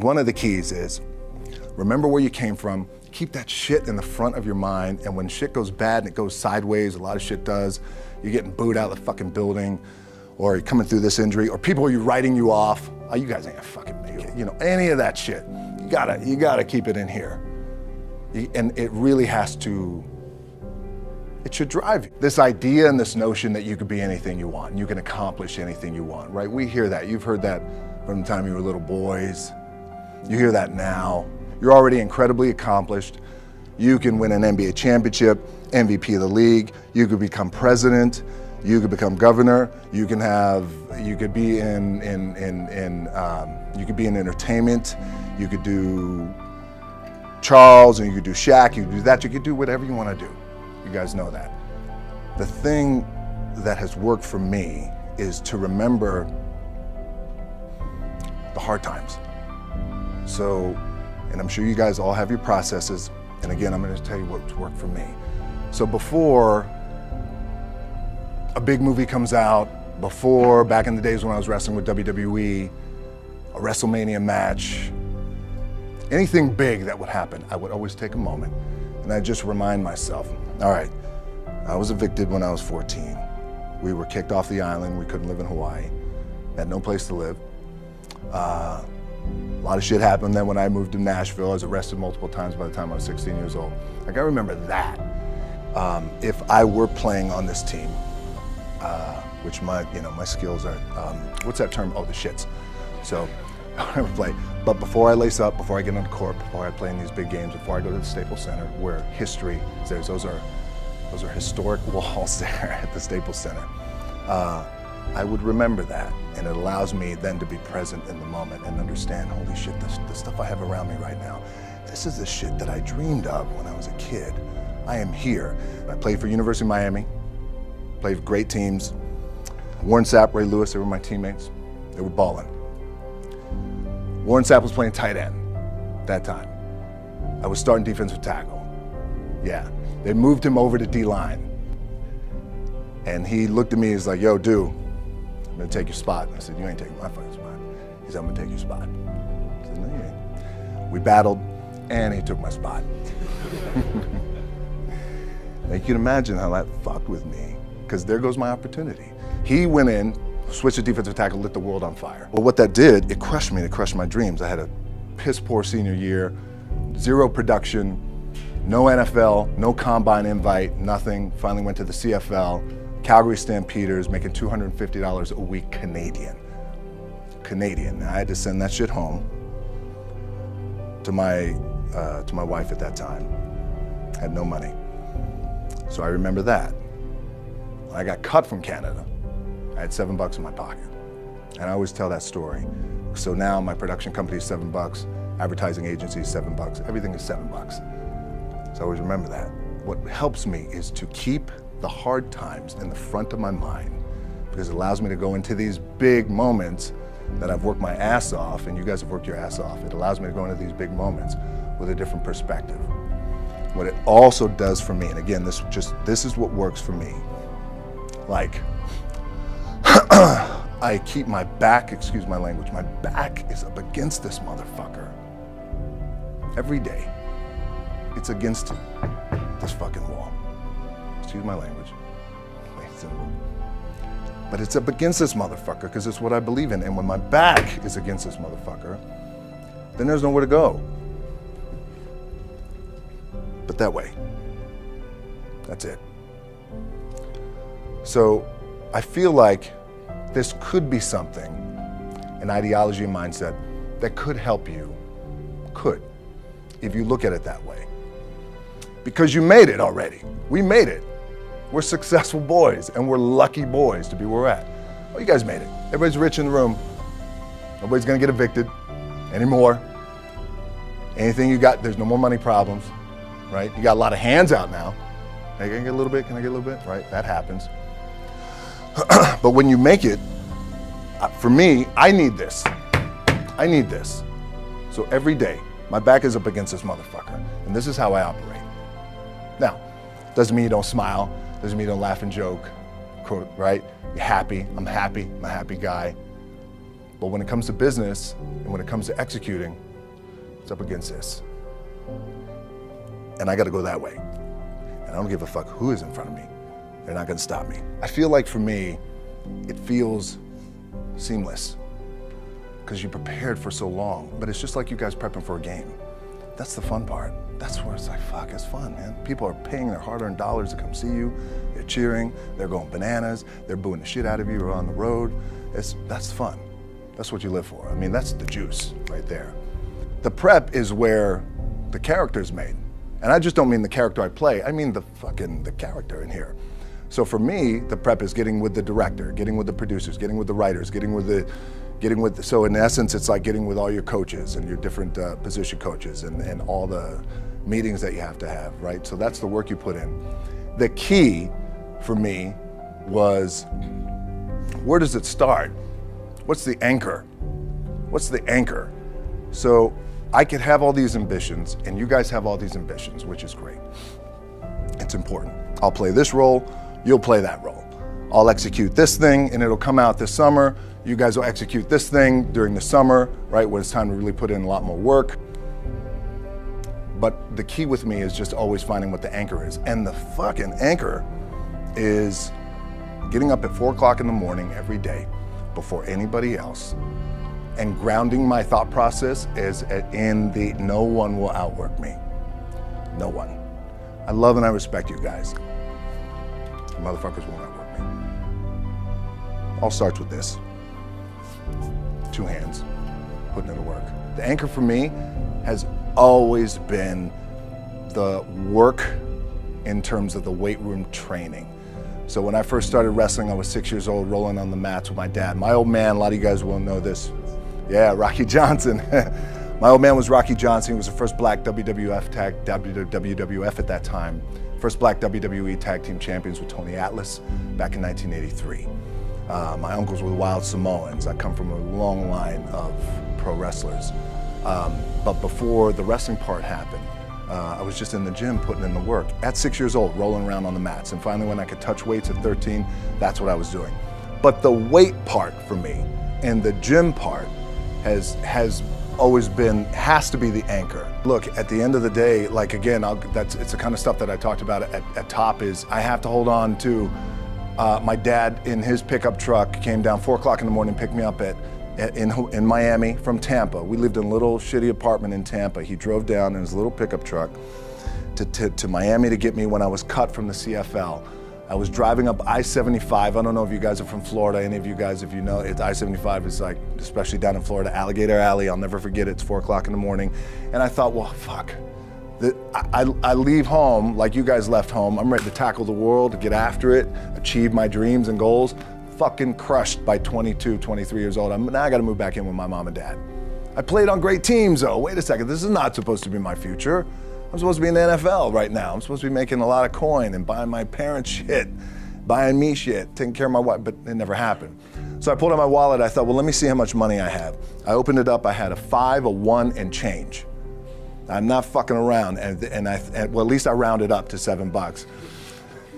One of the keys is remember where you came from, keep that shit in the front of your mind, and when shit goes bad and it goes sideways, a lot of shit does, you're getting booed out of the fucking building, or you're coming through this injury, or people are writing you off, oh, you guys ain't gonna fucking make it, you know, any of that shit. You gotta keep it in here. And it really has to, it should drive you. This idea and this notion that you could be anything you want, and you can accomplish anything you want, right? We hear that, you've heard that from the time you were little boys. You hear that now. You're already incredibly accomplished. You can win an NBA championship, MVP of the league. You could become president. You could become governor. You could be in entertainment. You could do Charles, and you could do Shaq. You could do that. You could do whatever you want to do. You guys know that. The thing that has worked for me is to remember the hard times. So, and I'm sure you guys all have your processes, and again, I'm going to tell you what's worked for me. So before a big movie comes out, before, back in the days when I was wrestling with WWE, a WrestleMania match, anything big that would happen, I would always take a moment, and I'd just remind myself, all right, I was evicted when I was 14. We were kicked off the island, we couldn't live in Hawaii, had no place to live. A lot of shit happened then when I moved to Nashville. I was arrested multiple times by the time I was 16 years old. Like, I remember that. If I were playing on this team, which my skills are, what's that term? Oh, the shits. So I never play. But before I lace up, before I get on the court, before I play in these big games, before I go to the Staples Center, where history is there, those are historic walls there at the Staples Center. I would remember that, and it allows me then to be present in the moment and understand, holy shit, the stuff I have around me right now, this is the shit that I dreamed of when I was a kid. I am here. I played for University of Miami, played for great teams. Warren Sapp, Ray Lewis, they were my teammates. They were balling. Warren Sapp was playing tight end that time. I was starting defensive tackle. Yeah, they moved him over to D-line. And he looked at me, he's like, yo, dude, I'm gonna take your spot. I said, you ain't taking my fucking spot. He said, I'm gonna take your spot. I said, no, you ain't. We battled, and he took my spot. Now you can imagine how that fucked with me, because there goes my opportunity. He went in, switched to defensive tackle, lit the world on fire. Well, what that did, it crushed me, it crushed my dreams. I had a piss poor senior year, zero production, no NFL, no combine invite, nothing. Finally went to the CFL. Calgary Stampeders, making $250 a week Canadian. Now, I had to send that shit home to my wife at that time. Had no money. So I remember that. When I got cut from Canada, I had $7 in my pocket. And I always tell that story. So now my production company is $7, advertising agency is $7, everything is $7. So I always remember that. What helps me is to keep the hard times in the front of my mind, because it allows me to go into these big moments that I've worked my ass off, and you guys have worked your ass off. It allows me to go into these big moments with a different perspective. What it also does for me, and again, this is what works for me. Like, I keep my back, excuse my language, my back is up against this motherfucker. Every day, it's against this fucking wall. Excuse my language. But it's up against this motherfucker because it's what I believe in. And when my back is against this motherfucker, then there's nowhere to go. But that way. That's it. So I feel like this could be something, an ideology and mindset that could help you. Could, if you look at it that way. Because you made it already. We made it. We're successful boys, and we're lucky boys to be where we're at. Well, you guys made it. Everybody's rich in the room. Nobody's gonna get evicted anymore. Anything you got, there's no more money problems, right? You got a lot of hands out now. Hey, can I get a little bit? Can I get a little bit? Right, that happens. But when you make it, for me, I need this. I need this. So every day, my back is up against this motherfucker, and this is how I operate. Now, doesn't mean you don't smile, doesn't mean you don't laugh and joke, quote, right? You're happy, I'm a happy guy. But when it comes to business, and when it comes to executing, It's up against this. And I gotta go that way. And I don't give a fuck who is in front of me. They're not gonna stop me. I feel like for me, it feels seamless because you prepared for so long, but it's just like you guys prepping for a game. That's the fun part. That's where it's like, fuck, it's fun, man. People are paying their hard-earned dollars to come see you. They're cheering, they're going bananas, they're booing the shit out of you or on the road. That's fun. That's what you live for. I mean, that's the juice right there. The prep is where the character's made. And I just don't mean the character I play, I mean the character in here. So for me, the prep is getting with the director, getting with the producers, getting with the writers, so in essence, it's like getting with all your coaches and your different position coaches and all the meetings that you have to have, right? So that's the work you put in. The key for me was, where does it start? What's the anchor? What's the anchor? So I could have all these ambitions and you guys have all these ambitions, which is great. It's important. I'll play this role, you'll play that role. I'll execute this thing and it'll come out this summer. You guys will execute this thing during the summer, right, when it's time to really put in a lot more work. But the key with me is just always finding what the anchor is. And the fucking anchor is getting up at 4 o'clock in the morning every day before anybody else and grounding my thought process is in the no one will outwork me. No one. I love and I respect you guys. You motherfuckers won't outwork me. All starts with this. 2 hands, putting it to work. The anchor for me has always been the work in terms of the weight room training. So when I first started wrestling, I was 6 years old, rolling on the mats with my dad. My old man, a lot of you guys will know this. Yeah, Rocky Johnson. My old man was Rocky Johnson. He was the first black WWF at that time. First black WWE tag team champions with Tony Atlas back in 1983. My uncles were wild Samoans. I come from a long line of pro wrestlers. But before the wrestling part happened, I was just in the gym putting in the work. At 6 years old, rolling around on the mats. And finally when I could touch weights at 13, that's what I was doing. But the weight part for me and the gym part has always been, has to be the anchor. Look, at the end of the day, like again, it's the kind of stuff that I talked about at top is I have to hold on to my dad in his pickup truck came down 4 o'clock in the morning, picked me up in Miami from Tampa. We lived in a little shitty apartment in Tampa. He drove down in his little pickup truck to Miami to get me when I was cut from the CFL. I was driving up I-75. I don't know if you guys are from Florida, any of you guys, if you know, I-75 is like, especially down in Florida, Alligator Alley. I'll never forget it. It's 4 o'clock in the morning. And I thought, well, fuck. I leave home like you guys left home. I'm ready to tackle the world, to get after it, achieve my dreams and goals. Fucking crushed by 22, 23 years old. Now I gotta move back in with my mom and dad. I played on great teams though. Wait a second, this is not supposed to be my future. I'm supposed to be in the NFL right now. I'm supposed to be making a lot of coin and buying my parents shit, buying me shit, taking care of my wife, but it never happened. So I pulled out my wallet, I thought, well, let me see how much money I have. I opened it up, I had a 5, a 1, and change. I'm not fucking around, and well, at least I rounded up to $7.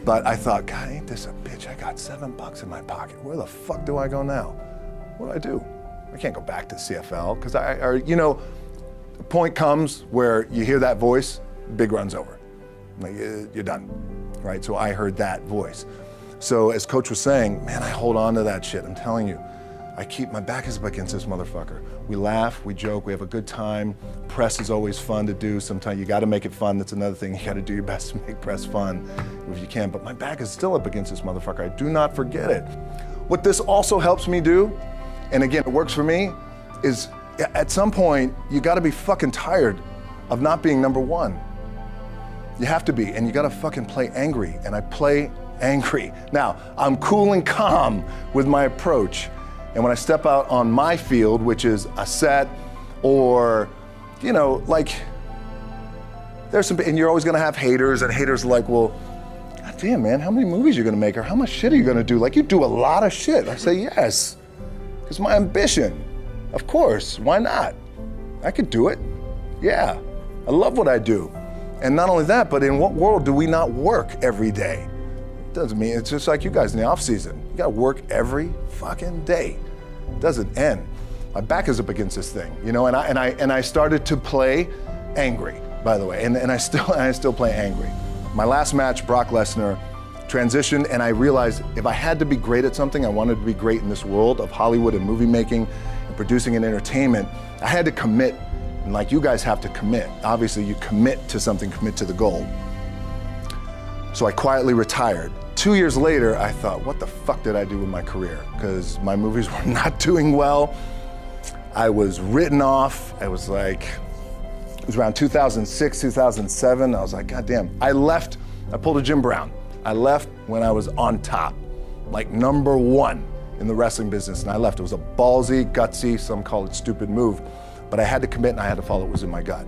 But I thought, God, ain't this a bitch? I got $7 in my pocket. Where the fuck do I go now? What do I do? I can't go back to CFL, because you know, the point comes where you hear that voice, big run's over. Like, you're done, right? So I heard that voice. So as Coach was saying, man, I hold on to that shit. I'm telling you, my back is up against this motherfucker. We laugh, we joke, we have a good time. Press is always fun to do. Sometimes you gotta make it fun. That's another thing. You gotta do your best to make press fun if you can. But my back is still up against this motherfucker. I do not forget it. What this also helps me do, and again, it works for me, is at some point, you gotta be fucking tired of not being number one. You have to be, and you gotta fucking play angry, and I play angry. Now, I'm cool and calm with my approach, and when I step out on my field, which is a set, or, you know, like, there's some, and you're always gonna have haters, and haters are like, well, God damn, man, how many movies are you gonna make, or how much shit are you gonna do? Like, you do a lot of shit. I say, yes, it's my ambition. Of course, why not? I could do it. Yeah, I love what I do. And not only that, but in what world do we not work every day? It doesn't mean, it's just like you guys in the off season. You gotta work every fucking day. It doesn't end. My back is up against this thing, you know, and I started to play angry, by the way, and I still play angry. My last match, Brock Lesnar, transitioned, and I realized if I had to be great at something, I wanted to be great in this world of Hollywood and movie making and producing and entertainment, I had to commit, and like you guys have to commit. Obviously, you commit to something, commit to the goal. So I quietly retired. 2 years later, I thought, what the fuck did I do with my career? Because my movies were not doing well. I was written off. I was like, it was around 2006, 2007. I was like, God damn. I left, I pulled a Jim Brown. I left when I was on top, like #1 in the wrestling business, and I left. It was a ballsy, gutsy, some call it stupid move, but I had to commit and I had to follow what was in my gut.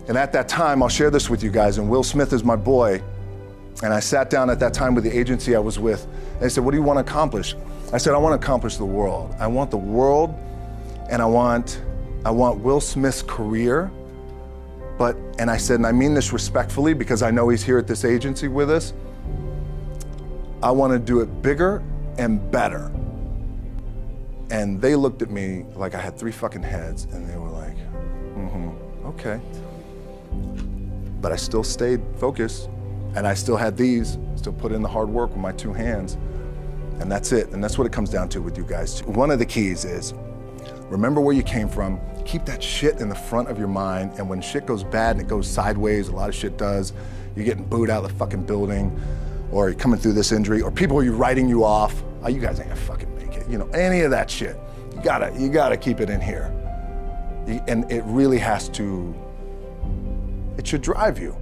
And at that time, I'll share this with you guys, and Will Smith is my boy, and I sat down at that time with the agency I was with, and they said, what do you want to accomplish? I said, I want to accomplish the world. I want the world, and I want Will Smith's career, and I said, and I mean this respectfully because I know he's here at this agency with us, I want to do it bigger and better. And they looked at me like I had 3 fucking heads, and they were like, okay. But I still stayed focused, and I still had these, still put in the hard work with my 2 hands, and that's it. And that's what it comes down to with you guys. One of the keys is, remember where you came from, keep that shit in the front of your mind, and when shit goes bad and it goes sideways, a lot of shit does, you're getting booed out of the fucking building, or you're coming through this injury, or people are writing you off, oh, you guys ain't gonna fucking make it, you know, any of that shit. You gotta keep it in here. And it really has to, it should drive you.